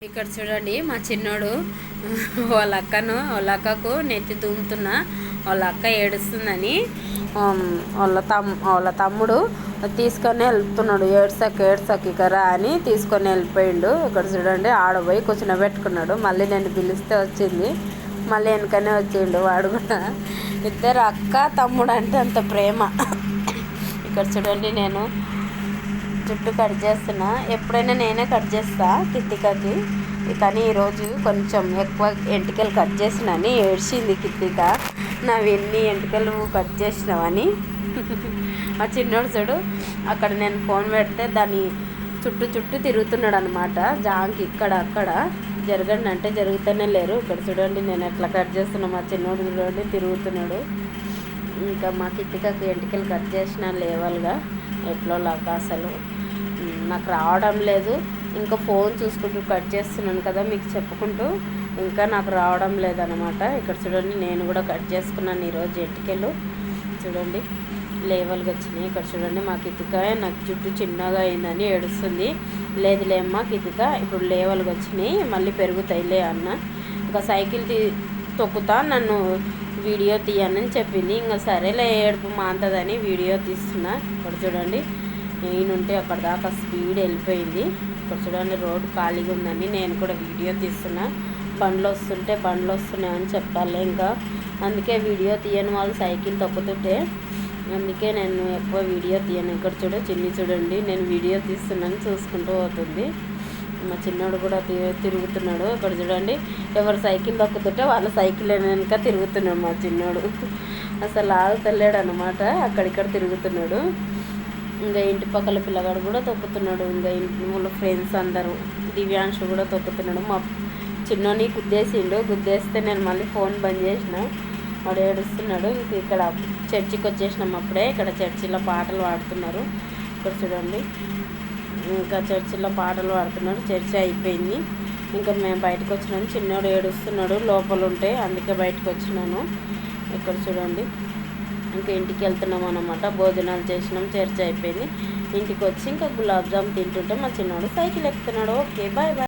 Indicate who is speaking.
Speaker 1: ఇక్కడ చూడండి మా చిన్నోడు వాళ్ళ అక్కకు నెత్తి దుమ్ముతున్నా వాళ్ళ అక్క ఏడుస్తుందని వాళ్ళ తమ్ముడు తీసుకొని వెళ్తున్నాడు. ఏడ్సక్ ఇక రా అని తీసుకొని వెళ్ళిపోయిండు. ఇక్కడ చూడండి ఆడపోయి కూర్చునబెట్టుకున్నాడు. మళ్ళీ నేను పిలిస్తే వచ్చింది, మళ్ళీ వెనకనే వచ్చిండు వాడు కూడా. ఇద్దరు అక్క తమ్ముడు అంటే అంత ప్రేమ. ఇక్కడ చూడండి నేను జుట్టు కట్ చేస్తున్నా. ఎప్పుడైనా నేనే కట్ చేస్తా కిత్తికకి, కానీ ఈరోజు కొంచెం ఎక్కువ ఎంటికలు కట్ చేసినని ఏడ్చింది కిత్తిక. నావి ఎన్ని ఎంటికలు కట్ చేసినావని. మా చిన్నోడు చూడు అక్కడ నేను ఫోన్ పెడితే దాని చుట్టూ తిరుగుతున్నాడు అనమాట. జాంకి ఇక్కడ అక్కడ జరగండి అంటే జరుగుతూనే లేరు. ఇక్కడ చూడండి నేను ఎట్లా కట్ చేస్తున్నా, మా చిన్నోడు చూడండి తిరుగుతున్నాడు. ఇంకా మా కిత్తికకి ఎంటికలు కట్ చేసినా లేవల్గా ఎట్లోలాగా అసలు నాకు రావడం లేదు. ఇంకా ఫోన్ చూసుకుంటూ కట్ చేస్తున్నాను కదా మీకు చెప్పుకుంటూ, ఇంకా నాకు రావడం లేదనమాట. ఇక్కడ చూడండి నేను కూడా కట్ చేసుకున్నాను ఈరోజు ఎంటికలు. చూడండి లేవల్గా వచ్చినాయి. ఇక్కడ చూడండి మా కితిక నాకు జుట్టు చిన్నగా అయిందని ఏడుస్తుంది. లేదులేమ్మా కితిక ఇప్పుడు లేవల్గా వచ్చినాయి, మళ్ళీ పెరుగుతాయిలే అన్న. ఇంకా సైకిల్ తొక్కుతా నన్ను వీడియో తీయనని చెప్పింది. ఇంకా సరేలే ఏడుపు మాంతదని వీడియో తీస్తున్నా. ఇక్కడ చూడండి నేనుంటే అక్కడ దాకా స్పీడ్ వెళ్ళిపోయింది. ఇక్కడ చూడండి రోడ్డు ఖాళీగా ఉందని నేను కూడా వీడియో తీస్తున్నా. బండ్లు వస్తున్నాయని చెప్పాలి, ఇంకా అందుకే వీడియో తీయని వాళ్ళు సైకిల్ తొక్కుతుంటే అందుకే నేను ఎక్కువ వీడియో తీయను. ఇక్కడ చూడండి నేను వీడియో తీస్తున్నాను చూసుకుంటూ పోతుంది. మా చిన్నోడు కూడా తిరుగుతున్నాడు. ఇక్కడ చూడండి ఎవరు సైకిల్ తొక్కుతుంటే వాళ్ళ సైకిల్ వెనక తిరుగుతున్నాడు మా చిన్నోడు. అసలు ఆగుతలేడు అనమాట, అక్కడిక్కడ తిరుగుతున్నాడు. ఇంకా ఇంటి పక్కల పిల్లగాడు కూడా తొక్కుతున్నాడు. ఇంకా ఇంటి వాళ్ళ ఫ్రెండ్స్ అందరూ దివ్యాంశు కూడా తొక్కుతున్నాడు. మా చిన్నోని గుద్దేస్తే నేను మళ్ళీ ఫోన్ బంద్ చేసిన. వాడు ఏడుస్తున్నాడు. ఇంక ఇక్కడ చర్చికి వచ్చేసినాం అప్పుడే. ఇక్కడ చర్చిలో పాటలు పాడుతున్నారు. ఇక్కడ చూడండి ఇంకా చర్చిలో పాటలు పాడుతున్నారు. చర్చి అయిపోయింది. ఇంకా మేము బయటకు వచ్చినాము. చిన్నోడు ఏడుస్తున్నాడు లోపల ఉంటే, అందుకే బయటకు వచ్చినాను. ఇక్కడ చూడండి ఇంకా ఇంటికి వెళ్తున్నాం అన్నమాట. భోజనాలు చేసినాం, చర్చ అయిపోయింది. ఇంటికి వచ్చి ఇంకా గులాబ్ జామ్ తింటుంటే మా చిన్నోడు సైకిల్ ఎక్కుతున్నాడు. Okay bye bye.